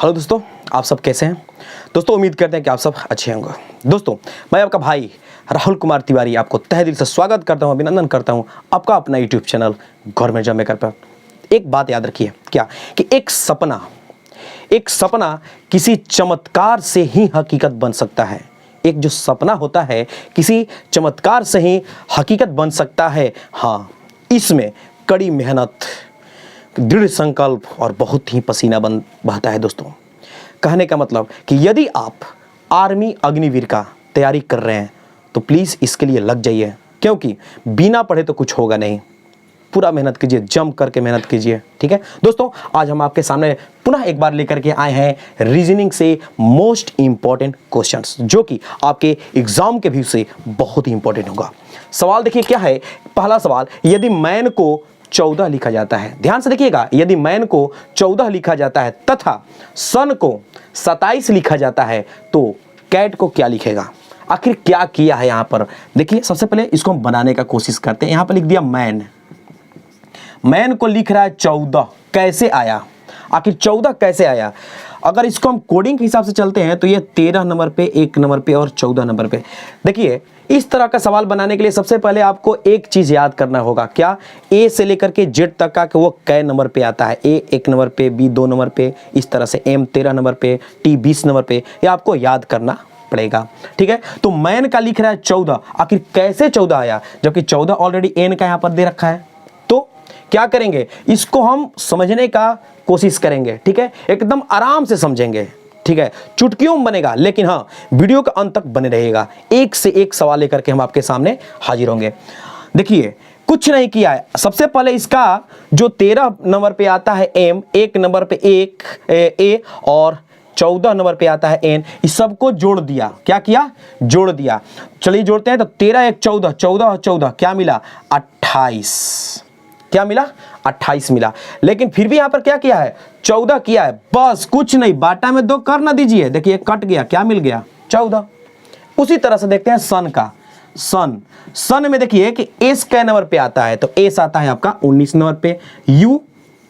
Hello दोस्तों, आप सब कैसे हैं? दोस्तों उम्मीद करते हैं कि आप सब अच्छे होंगे। दोस्तों मैं आपका भाई राहुल कुमार तिवारी आपको तहे दिल से स्वागत करता हूं, अभिनंदन करता हूं आपका अपना YouTube channel government job maker पर। एक बात याद रखिए, क्या कि एक सपना किसी चमत्कार से ही हकीकत बन सकता है। एक जो सपना होता है किसी चमत्कार से ही हकीकत बन सकता है। हाँ, इसमें कड़ी मेहनत, दृढ़ संकल्प और बहुत ही पसीना बहता है। दोस्तों कहने का मतलब कि यदि आप आर्मी अग्निवीर का तैयारी कर रहे हैं तो प्लीज़ इसके लिए लग जाइए, क्योंकि बिना पढ़े तो कुछ होगा नहीं। पूरा मेहनत कीजिए, जम करके मेहनत कीजिए। ठीक है दोस्तों, आज हम आपके सामने पुनः एक बार लेकर के आए हैं रीजनिंग से मोस्ट इंपॉर्टेंट क्वेश्चंस, जो कि आपके एग्जाम के व्यू से बहुत ही इंपॉर्टेंट होगा। सवाल देखिए क्या है। पहला सवाल, यदि मैन को 14 लिखा जाता है, ध्यान से देखिएगा, यदि मैन को 14 लिखा जाता है तथा सन को 27 लिखा जाता है तो कैट को क्या लिखेगा? आखिर क्या किया है यहाँ पर? देखिए सबसे पहले इसको हम बनाने का कोशिश करते हैं। यहाँ पर लिख दिया मैन को लिख रहा है 14, कैसे आया? आखिर 14 कैसे आया? अगर इसको हम कोडिंग के हिसाब से चलते हैं तो ये 13 नंबर पे, 1 नंबर पे और 14 नंबर पे। देखिए इस तरह का सवाल बनाने के लिए सबसे पहले आपको एक चीज याद करना होगा, क्या? ए से लेकर के जेड तक का कि वो कै नंबर पे आता है। ए 1 नंबर पे, बी 2 नंबर पे, इस तरह से एम 13 नंबर पे, टी 20 नंबर पे। ये आपको याद करना पड़ेगा। ठीक है, तो मैन का लिख रहा है 14, आखिर कैसे 14 आया जबकि 14 ऑलरेडी एन का यहाँ पर दे रखा है? तो क्या करेंगे, इसको हम समझने का कोशिश करेंगे। ठीक है, एकदम आराम से समझेंगे। ठीक है, चुटकियों में बनेगा, लेकिन हाँ वीडियो का अंत तक बने रहेगा। एक से एक सवाल लेकर के हम आपके सामने हाजिर होंगे। देखिए कुछ नहीं किया है। सबसे पहले इसका जो 13 नंबर पे आता है एम, 1 नंबर पे एक ए और 14 नंबर पे आता है एन, इस सबको जोड़ दिया। क्या किया? जोड़ दिया। चलिए जोड़ते हैं। तो 13 1 14, 14 और 14 क्या मिला? 28। क्या मिला? 28 मिला। लेकिन फिर भी यहां पर क्या किया है? 14 किया है, बस कुछ नहीं। बाटा में 2 कर ना दीजिए। देखिए कट गया, क्या मिल गया? 14। उसी तरह से देखते हैं सन का। सन में देखिए कि एस कै नंबर पे आता है, तो एस आता है आपका 19 नंबर पे, यू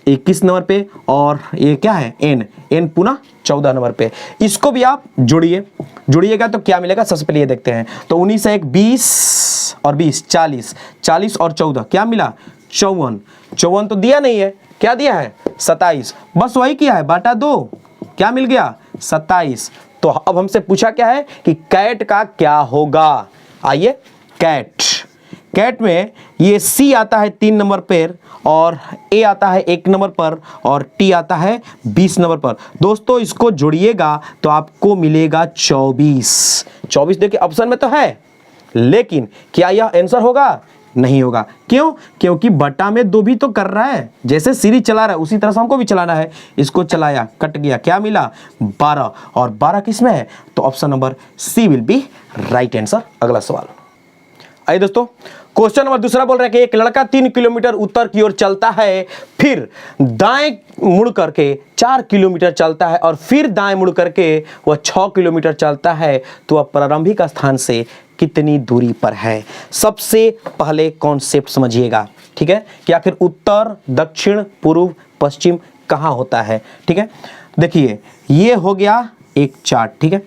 21 नंबर पे और ये क्या है? एन पुनः 14 नंबर पे। इसको भी आप जोड़िएगा तो क्या मिलेगा? सबसे पहले ये देखते हैं। तो 19 1 20 और 20 40, 40 और 14 क्या मिला? 54 तो दिया नहीं है, क्या दिया है? 27, बस वही किया है, बाटा 2, क्या मिल गया? 27। तो अब हमसे पूछा क्या है कि कैट का क्या होगा? आइए, कैट में ये सी आता है 3 नंबर पर और ए आता है 1 नंबर पर और टी आता है 20 नंबर पर। दोस्तों इसको जोड़िएगा तो आपको मिलेगा 24। देखिए ऑप्शन में तो है, लेकिन क्या यह आंसर होगा? नहीं होगा। क्यों? क्योंकि बटा में 2 भी तो कर रहा है, जैसे सीरीज चला रहा है उसी तरह से हमको भी चलाना है। इसको चलाया, कट गया, क्या मिला? 12। और 12 किस में है? तो option number C will be right answer. अगला सवाल आइए दोस्तों, क्वेश्चन नंबर दूसरा बोल रहा है कि एक लड़का 3 किलोमीटर उत्तर की ओर चलता है, फिर दाएं मुड़ करके 4 किलोमीटर चलता है और फिर दाएं मुड़ करके वह 6 किलोमीटर चलता है, तो वह प्रारंभिक स्थान से कितनी दूरी पर है? सबसे पहले कॉन्सेप्ट समझिएगा। ठीक है, कि आखिर उत्तर, दक्षिण, पूर्व, पश्चिम कहाँ होता है? ठीक है, देखिए ये हो गया एक चार्ट। ठीक है,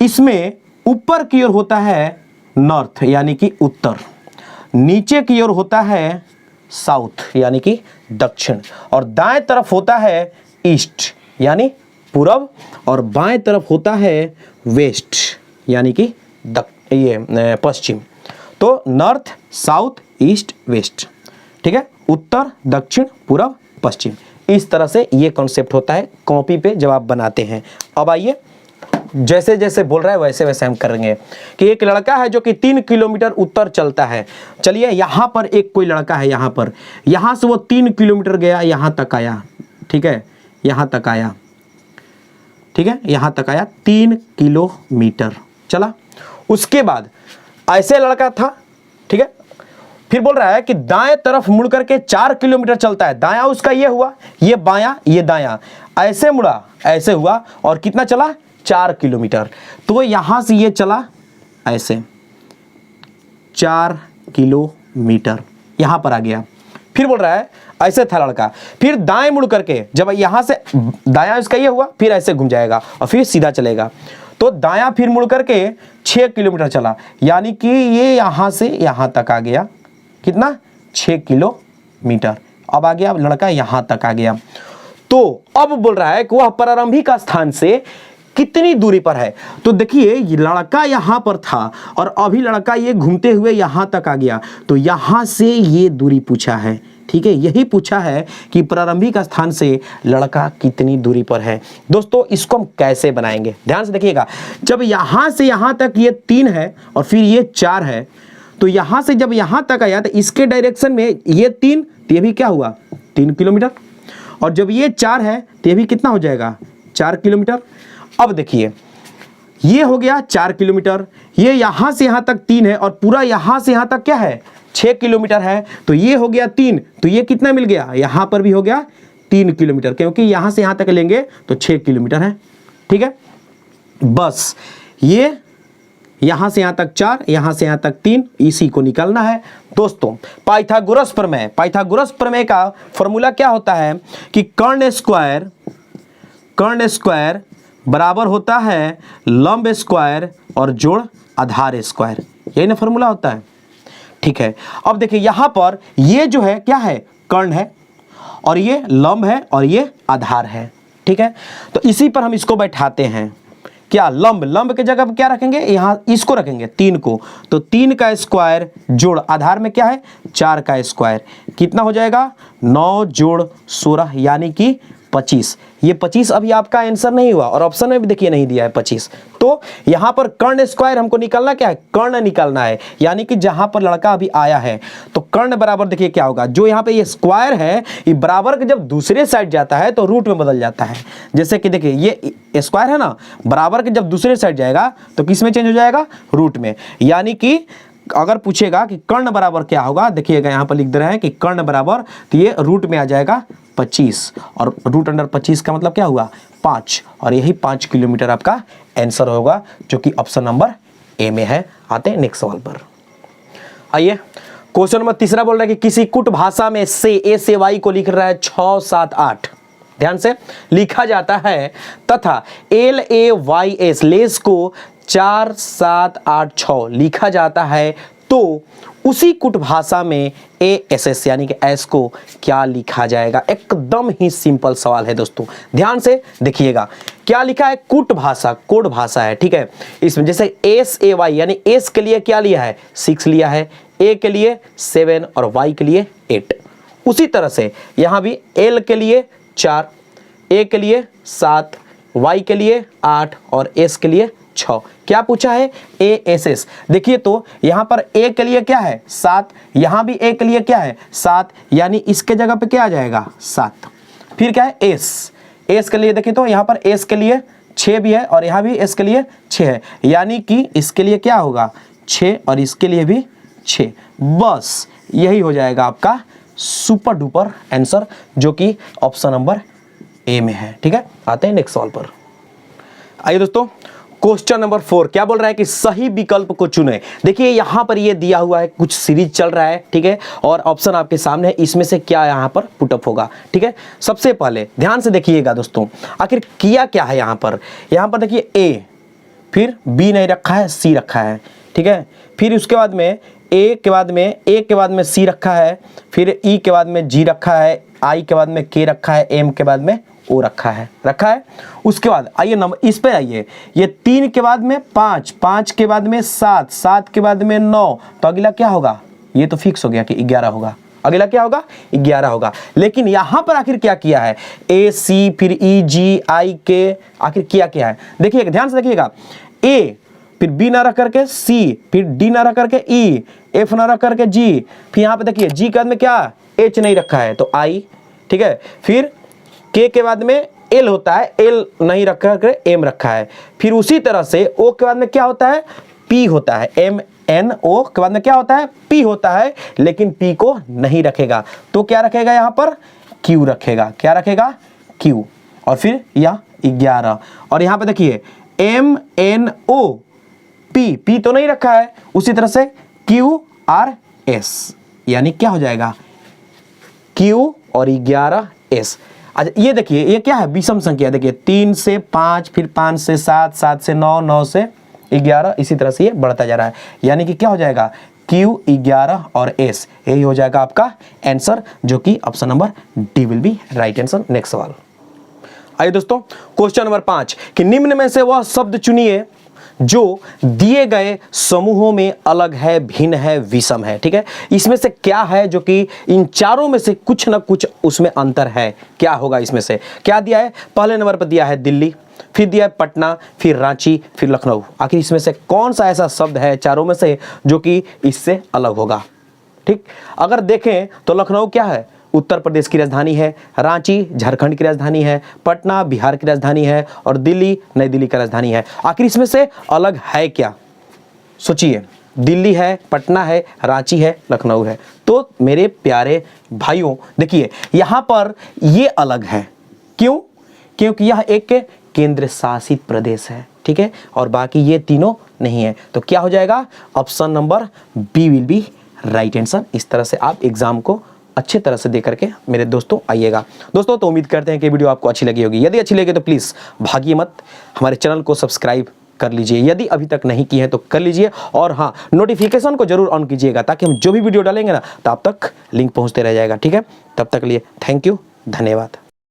इसमें ऊपर की ओर होता है नॉर्थ यानी कि उत्तर, नीचे की ओर होता है साउथ यानी कि दक्षिण, और दाएं तरफ होता है ईस्ट यानी पूरब, और बाएं तरफ होता है वेस्ट यानी कि पश्चिम। तो नॉर्थ, साउथ, ईस्ट, वेस्ट। ठीक है, उत्तर, दक्षिण, पूरब, पश्चिम। इस तरह से ये कॉन्सेप्ट होता है कॉपी पे जब आप बनाते हैं। अब आइए, जैसे जैसे बोल रहा है वैसे वैसे हम करेंगे कि एक लड़का है जो कि 3 किलोमीटर उत्तर चलता है। चलिए यहाँ पर एक कोई लड़का है, यहाँ से वो 3 किलोमीटर गया, यहाँ तक आया। ठीक है, यहाँ तक आया। ठीक है, यहाँ तक आया, 3 किलोमीटर चला। उसके बाद ऐसे लड़का था। ठीक है, फिर बोल रहा है कि दाएं तरफ मुड़ करके 4 किलोमीटर चलता है। दायां उसका ये हुआ, ये बायां, ये दायां, ऐसे मुड़ा, ऐसे हुआ और कितना चला? 4 किलोमीटर। तो यहां से ये चला ऐसे 4 किलोमीटर, यहां पर आ गया। फिर बोल रहा है ऐसे था लड़का, फिर दाएं मुड़ करके जब यहां से दायां इसका ये हुआ, फिर ऐसे घूम जाएगा और फिर सीधा चलेगा, तो दायां फिर मुड़ करके 6 किलोमीटर चला, यानी कि ये यहां से यहां तक आ गया, कितना 6 किलोमीटर। अब आ गया, अब लड़का यहां तक आ गया, तो अब बोल रहा है कि वह प्रारंभिक स्थान से कितनी दूरी पर है। तो देखिए ये लड़का यहां पर था और अभी लड़का ये घूमते हुए यहां तक आ गया, तो यहां से ये दूरी पूछा है, ठीक है, यही पूछा है कि प्रारंभिक स्थान से लड़का कितनी दूरी पर है। दोस्तों इसको हम कैसे बनाएंगे, ध्यान से देखिएगा। जब यहां से यहां तक ये 3 है और फिर ये 4 है, तो यहां से जब यहां तक आया तो इसके डायरेक्शन में ये 3, तो ये भी क्या हुआ 3 किलोमीटर, और जब ये 4 है तो ये भी कितना हो जाएगा 4 किलोमीटर। अब देखिए ये हो गया 4 किलोमीटर, ये यहां से यहां तक 3 है और पूरा यहां से यहां तक क्या है 6 किलोमीटर है, तो ये हो गया 3, तो ये कितना मिल गया, यहां पर भी हो गया 3 किलोमीटर, क्योंकि यहां से यहां तक लेंगे तो 6 किलोमीटर है, ठीक है। बस ये यहां से यहां तक 4, यहां से यहां तक 3, इसी को निकालना है। दोस्तों पाइथागोरस प्रमेय का फॉर्मूला क्या होता है कि कर्ण स्क्वायर बराबर होता है लंब स्क्वायर और जोड़ आधार स्क्वायर, यही ना फॉर्मूला होता है, ठीक है। अब देखिए यहां पर ये जो है क्या है, कर्ण है और ये लंब है और ये आधार है, ठीक है। तो इसी पर हम इसको बैठाते हैं, क्या लंब के जगह क्या रखेंगे, यहां इसको रखेंगे 3 को, तो 3 का स्क्वायर जोड़ आधार में क्या है 4 का स्क्वायर, कितना हो जाएगा 9 जोड़ 16 यानी कि 25। ये 25 अभी आपका आंसर नहीं हुआ और ऑप्शन में भी देखिए नहीं दिया है 25। तो यहां पर कर्ण स्क्वायर हमको निकालना क्या है, कर्ण निकालना है, यानी कि जहां पर लड़का अभी आया है, तो कर्ण बराबर देखिए क्या होगा, जो यहां पे ये स्क्वायर है ये बराबर के जब दूसरे साइड जाता है तो रूट में बदल जाता है। जैसे कि देखिए ये स्क्वायर है ना, बराबर के जब दूसरे साइड जाएगा तो किस में चेंज हो जाएगा, रूट में। यानी कि अगर पूछेगा कि कर्ण बराबर क्या होगा, देखिएगा यहां पर लिख दे रहे हैं कि कर्ण बराबर, तो ये रूट में आ जाएगा 25 और रूट अंडर 25 का मतलब क्या हुआ 5, और यही 5 किलोमीटर आपका आंसर होगा, जो कि ऑप्शन नंबर ए में है। आते हैं नेक्स्ट सवाल पर। आइए क्वेश्चन नंबर तीसरा बोल रहा है कि किसी कुट भाषा में से ए से वाई को लिख रहा है 6 7 8, ध्यान से लिखा जाता है, तथा LAYS लेस को 4 7 8 6 लिखा जाता है, तो उसी कुट भाषा में ASS यानी कि एस को क्या लिखा जाएगा। एकदम ही सिंपल सवाल है दोस्तों, ध्यान से देखिएगा क्या लिखा है, कुट भाषा कोड भाषा है, ठीक है। इसमें जैसे SAY यानी एस के लिए क्या लिया है 6 लिया है, ए के लिए 7 और वाई के लिए 8। उसी तरह से यहां भी एल के लिए 4, ए के लिए 7, वाई के लिए 8 और एस के लिए 6। क्या पूछा है ASS। देखिए तो यहां पर ए के लिए क्या है 7, यहां भी ए के लिए क्या है 7, यानी इसके जगह पे क्या आ जाएगा 7। फिर क्या है एस के लिए देखिए तो यहां पर एस के लिए 6 भी है और यहां भी एस के लिए 6 है, यानी कि इसके लिए क्या होगा 6 और इसके लिए भी 6। बस यही हो जाएगा आपका सुपर डुपर आंसर, जो कि ऑप्शन नंबर ए में है, ठीक है। आते हैं नेक्स्ट सवाल पर। आइए दोस्तों क्वेश्चन नंबर 4 क्या बोल रहा है कि सही विकल्प को चुने। देखिए यहां पर ये दिया हुआ है, कुछ सीरीज चल रहा है, ठीक है, और ऑप्शन आपके सामने है, इसमें से क्या यहां पर पुटअप होगा, ठीक है। सबसे पहले ध्यान से देखिएगा दोस्तों, आखिर किया क्या है यहां पर देखिए ए, फिर बी नहीं रखा है सी रखा है, ठीक है। फिर उसके बाद में ए के बाद में सी रखा है, फिर ई के बाद में जी रखा है, आई के बाद में के रखा है, एम के बाद में ओ रखा है। उसके बाद आइए नंबर इस पे आइए, ये 3 के बाद में 5, 5 के बाद में 7, 7 के बाद में 9, तो अगला क्या होगा, ये तो फिक्स हो गया कि 11 होगा। अगला क्या होगा 11 होगा। लेकिन यहां पर आखिर क्या किया है, ए सी फिर ई जी आई के, आखिर किया क्या है देखिएगा, ध्यान से देखिएगा, ए फिर बी ना रख करके सी, फिर डी ना रख करके ई, एफ ना रख करके जी, फिर यहां पे देखिए जी के बाद में क्या एच नहीं रखा है तो आई, ठीक है। फिर के बाद में एल होता है, एल नहीं रखा करके एम रखा है। फिर उसी तरह से ओ के बाद में क्या होता है पी होता है, एम एन ओ के बाद में क्या होता है पी होता है, लेकिन पी को नहीं रखेगा तो क्या रखेगा यहां पर क्यू रखेगा। क्या रखेगा क्यू, और फिर यह 11, और यहां पे देखिए एम एन ओ पी तो नहीं रखा है, उसी तरह से क्यू आर एस, यानी क्या हो जाएगा क्यू और 11s। अच्छा ये देखिए ये क्या है, विषम संख्या। देखिए 3 से 5, फिर 5 से 7, 7 से 9, 9 से 11, इसी तरह से ये बढ़ता जा रहा है। यानी कि क्या हो जाएगा, Q 11 और S, यही हो जाएगा आपका आंसर, जो कि option number D will be right answer. Next सवाल। आइए दोस्तों क्वेश्चन नंबर 5 कि निम्न में से वह शब्द चुनिए जो दिए गए समूहों में अलग है, भिन्न है, विषम है। ठीक है, इसमें से क्या है जो कि इन चारों में से कुछ ना कुछ उसमें अंतर है, क्या होगा इसमें से। क्या दिया है, पहले नंबर पर दिया है दिल्ली, फिर दिया है पटना, फिर रांची, फिर लखनऊ। आखिर इसमें से कौन सा ऐसा शब्द है चारों में से जो कि इससे अलग होगा। ठीक, अगर देखें तो लखनऊ क्या है, उत्तर प्रदेश की राजधानी है, रांची झारखंड की राजधानी है, पटना बिहार की राजधानी है, और दिल्ली नई दिल्ली की राजधानी है। आखिर इसमें से अलग है क्या, सोचिए। दिल्ली है, पटना है, रांची है, लखनऊ है। तो मेरे प्यारे भाइयों देखिए यहां पर ये अलग है, क्यों, क्योंकि यह एक केंद्र शासित प्रदेश है। ठीक है, और बाकी ये तीनों नहीं है। तो क्या हो जाएगा, option number B will be right answer. इस तरह से आप एग्जाम को अच्छे तरह से दे करके मेरे दोस्तों आइएगा। दोस्तों तो उम्मीद करते हैं कि वीडियो आपको अच्छी लगी होगी। यदि अच्छी लगे तो प्लीज़ भागिए मत, हमारे चैनल को सब्सक्राइब कर लीजिए, यदि अभी तक नहीं किए हैं तो कर लीजिए। और हाँ, नोटिफिकेशन को जरूर ऑन कीजिएगा ताकि हम जो भी वीडियो डालेंगे ना तो आप तक लिंक पहुँचते रह जाएगा। ठीक है, तब तक लिए थैंक यू, धन्यवाद।